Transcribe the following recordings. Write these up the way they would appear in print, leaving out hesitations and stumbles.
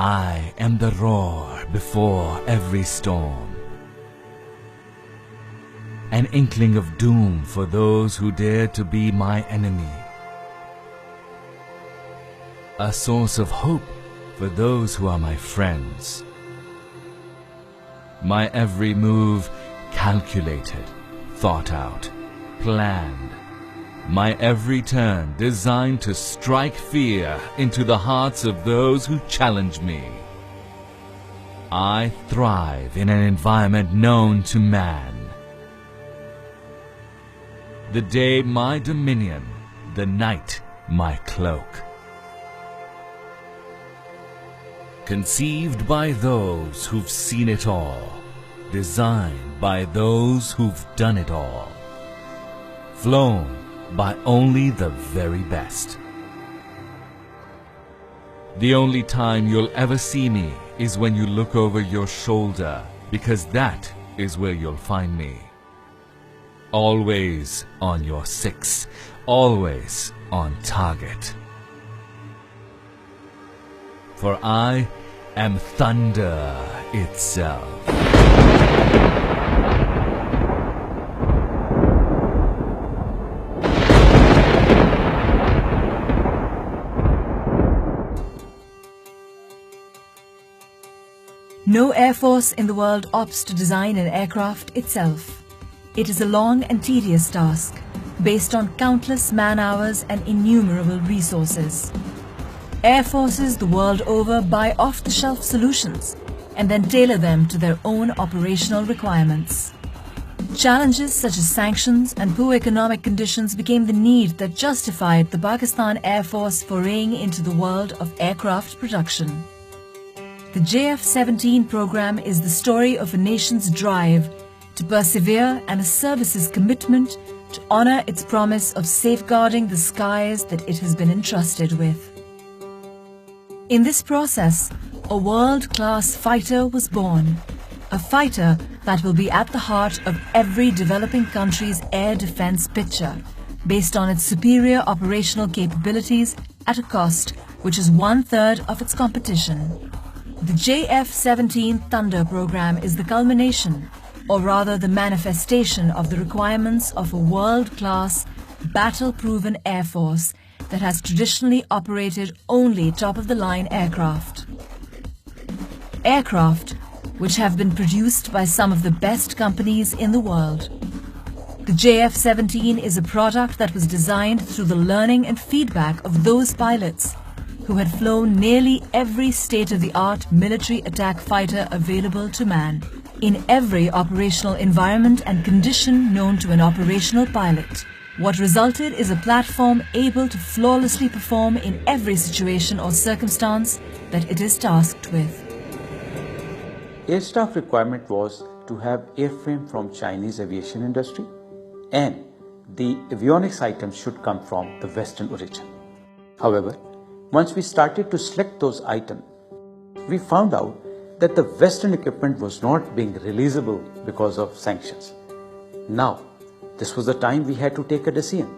I am the roar before every storm, an inkling of doom for those who dare to be my enemy, a source of hope for those who are my friends. My every move calculated, thought out, planned. My every turn designed to strike fear into the hearts of those who challenge me. I thrive in an environment known to man. The day my dominion, the night my cloak. Conceived by those who've seen it all, designed by those who've done it all, flown by only the very best. The only time you'll ever see me is when you look over your shoulder, because that is where you'll find me. Always on your six, always on target. For I am thunder itself. No air force in the world opts to design an aircraft itself. It is a long and tedious task, based on countless man-hours and innumerable resources. Air forces the world over buy off-the-shelf solutions and then tailor them to their own operational requirements. Challenges such as sanctions and poor economic conditions became the need that justified the Pakistan Air Force foraying into the world of aircraft production. The JF17 program is the story of a nation's drive to persevere and a service's commitment to honor its promise of safeguarding the skies that it has been entrusted with. In this process, a world-class fighter was born, a fighter that will be at the heart of every developing country's air defense picture, based on its superior operational capabilities at a cost which is 1/3 of its competition. The JF17 Thunder program is the culmination, or rather the manifestation of the requirements of a world-class, battle-proven air force that has traditionally operated only top-of-the-line aircraft. Aircraft which have been produced by some of the best companies in the world. The JF17 is a product that was designed through the learning and feedback of those pilots who had flown nearly every state-of-the-art military attack fighter available to man, in every operational environment and condition known to an operational pilot. What resulted is a platform able to flawlessly perform in every situation or circumstance that it is tasked with. Air staff requirement was to have airframe from Chinese aviation industry, and the avionics items should come from the Western origin. However, once we started to select those items, we found out that the Western equipment was not being releasable because of sanctions. Now, this was the time we had to take a decision,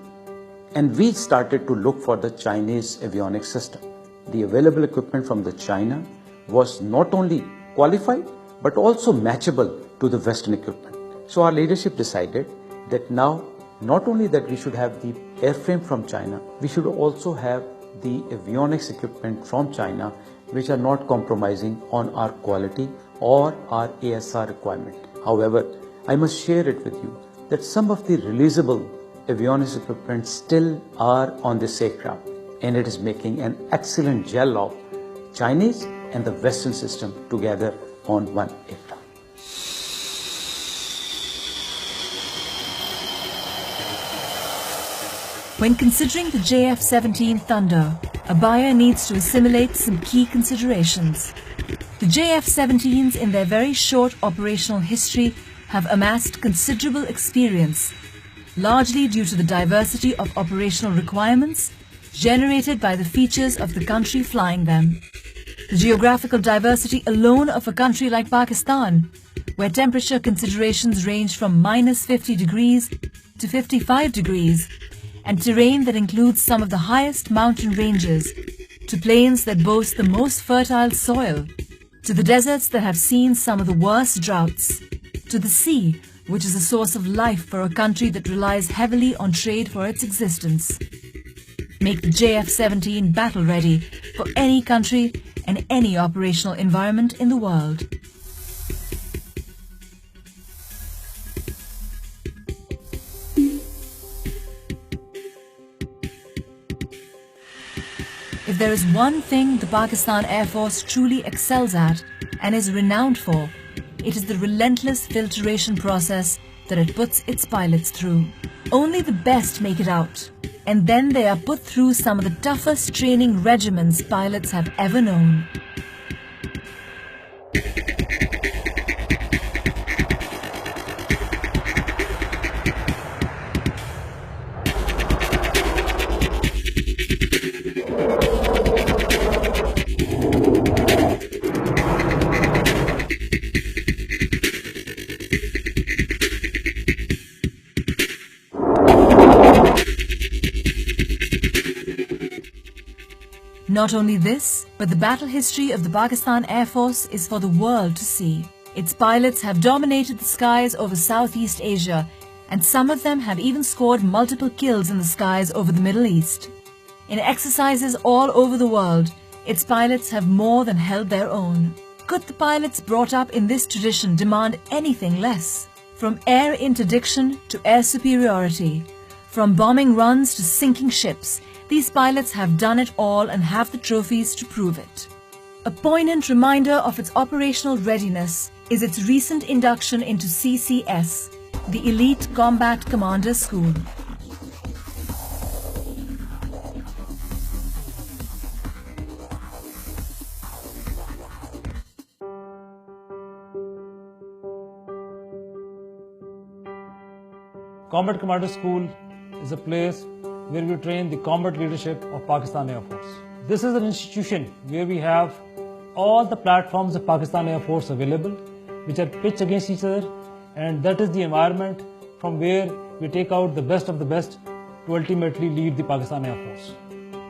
and we started to look for the Chinese avionics system. The available equipment from the China was not only qualified but also matchable to the Western equipment. So our leadership decided that now not only that we should have the airframe from China, we should also have the avionics equipment from China, which are not compromising on our quality or our ASR requirement. However, I must share it with you that some of the releasable avionics equipment still are on this aircraft, and it is making an excellent gel of Chinese and the Western system together on one aircraft. When considering the JF17 Thunder, a buyer needs to assimilate some key considerations. The JF17s in their very short operational history have amassed considerable experience, largely due to the diversity of operational requirements generated by the features of the country flying them. The geographical diversity alone of a country like Pakistan, where temperature considerations range from -50 degrees to 55 degrees, and terrain that includes some of the highest mountain ranges, to plains that boast the most fertile soil, to the deserts that have seen some of the worst droughts, to the sea, which is a source of life for a country that relies heavily on trade for its existence. Make the JF17 battle ready for any country and any operational environment in the world. If there is one thing the Pakistan Air Force truly excels at and is renowned for, it is the relentless filtration process that it puts its pilots through. Only the best make it out, and then they are put through some of the toughest training regimens pilots have ever known. Not only this, but the battle history of the Pakistan Air Force is for the world to see. Its pilots have dominated the skies over Southeast Asia, and some of them have even scored multiple kills in the skies over the Middle East. In exercises all over the world, its pilots have more than held their own. Could the pilots brought up in this tradition demand anything less? From air interdiction to air superiority, from bombing runs to sinking ships, these pilots have done it all and have the trophies to prove it. A poignant reminder of its operational readiness is its recent induction into CCS, the Elite Combat Commander School. Combat Commander School is a place where we train the combat leadership of Pakistan Air Force. This is an institution where we have all the platforms of Pakistan Air Force available, which are pitched against each other, and that is the environment from where we take out the best of the best to ultimately lead the Pakistan Air Force.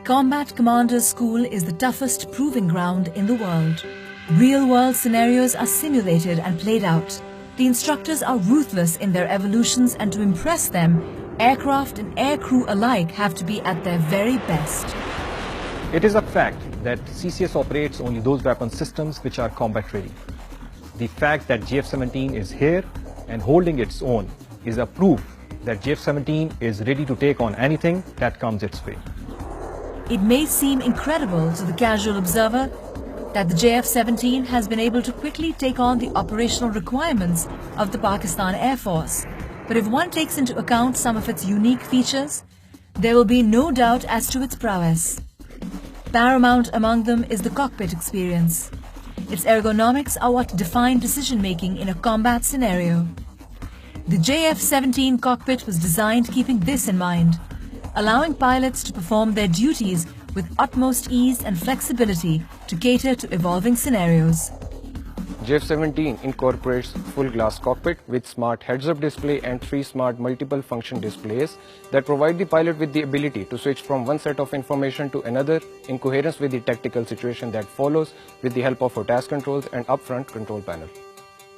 Combat Commander's School is the toughest proving ground in the world. Real-world scenarios are simulated and played out. The instructors are ruthless in their evolutions, and to impress them, aircraft and aircrew alike have to be at their very best. It is a fact that CCS operates only those weapon systems which are combat ready. The fact that JF17 is here and holding its own is a proof that JF17 is ready to take on anything that comes its way. It may seem incredible to the casual observer that the JF17 has been able to quickly take on the operational requirements of the Pakistan Air Force. But if one takes into account some of its unique features, there will be no doubt as to its prowess. Paramount among them is the cockpit experience. Its ergonomics are what define decision-making in a combat scenario. The JF17 cockpit was designed keeping this in mind, allowing pilots to perform their duties with utmost ease and flexibility to cater to evolving scenarios. JF17 incorporates full glass cockpit with smart heads-up display and 3 smart multiple function displays that provide the pilot with the ability to switch from one set of information to another in coherence with the tactical situation that follows with the help of a task controls and upfront control panel.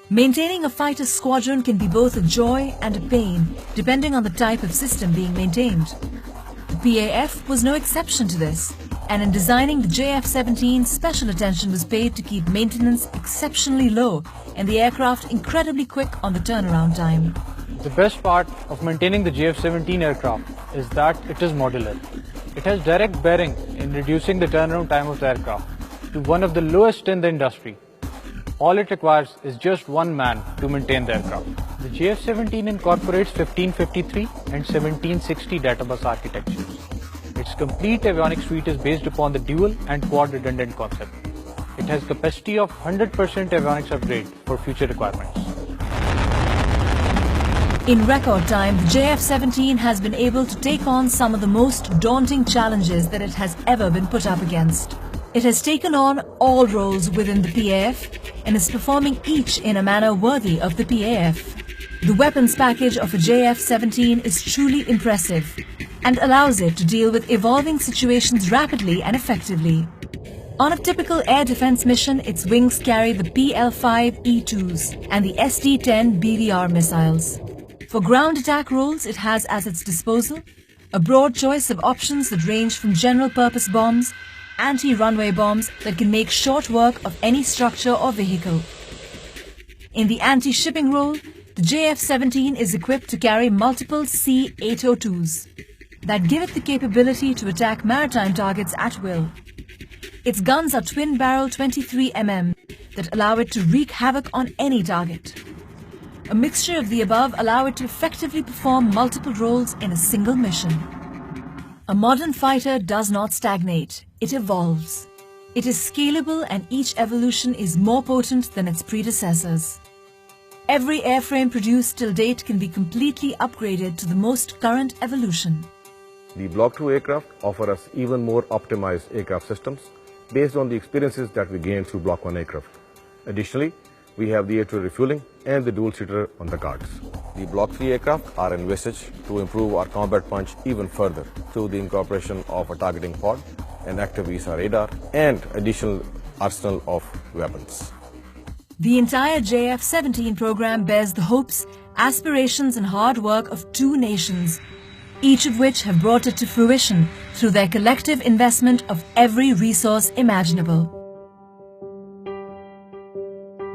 Maintaining a fighter squadron can be both a joy and a pain, depending on the type of system being maintained. The PAF was no exception to this, and in designing the JF17, special attention was paid to keep maintenance exceptionally low and the aircraft incredibly quick on the turnaround time. The best part of maintaining the JF17 aircraft is that it is modular. It has direct bearing in reducing the turnaround time of the aircraft to one of the lowest in the industry. All it requires is just one man to maintain the aircraft. The JF17 incorporates 1553 and 1760 databus architectures. Its complete avionics suite is based upon the dual and quad redundant concept. It has capacity of 100% avionics upgrade for future requirements. In record time, the JF17 has been able to take on some of the most daunting challenges that it has ever been put up against. It has taken on all roles within the PAF and is performing each in a manner worthy of the PAF. The weapons package of a JF17 is truly impressive. and allows it to deal with evolving situations rapidly and effectively. On a typical air defense mission, its wings carry the PL-5E2s and the SD-10 BVR missiles. For ground attack roles, it has as its disposal a broad choice of options that range from general-purpose bombs, anti-runway bombs that can make short work of any structure or vehicle. In the anti-shipping role, the JF17 is equipped to carry multiple C-802s that give it the capability to attack maritime targets at will. Its guns are twin-barrel 23mm that allow it to wreak havoc on any target. A mixture of the above allow it to effectively perform multiple roles in a single mission. A modern fighter does not stagnate, it evolves. It is scalable and each evolution is more potent than its predecessors. Every airframe produced till date can be completely upgraded to the most current evolution. The Block 2 aircraft offer us even more optimized aircraft systems based on the experiences that we gained through Block 1 aircraft. Additionally, we have the air-to-air refueling and the dual-seater on the cards. The Block 3 aircraft are envisaged to improve our combat punch even further through the incorporation of a targeting pod, an active VSAR radar, and additional arsenal of weapons. The entire JF17 program bears the hopes, aspirations and hard work of two nations, each of which have brought it to fruition through their collective investment of every resource imaginable.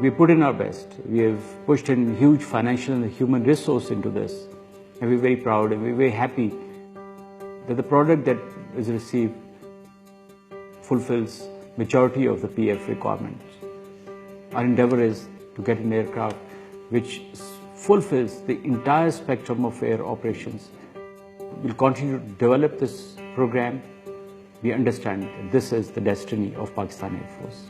We put in our best. We have pushed in huge financial and human resource into this. And we're very proud and we're very happy that the product that is received fulfills majority of the PF requirements. Our endeavor is to get an aircraft which fulfills the entire spectrum of air operations. We'll continue to develop this program. We understand that this is the destiny of Pakistan Air Force.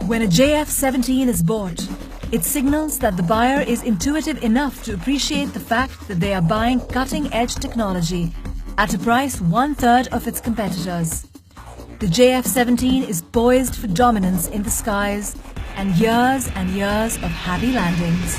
When a JF17 is bought, it signals that the buyer is intuitive enough to appreciate the fact that they are buying cutting-edge technology at a price 1/3 of its competitors. The JF17 is poised for dominance in the skies and years of happy landings.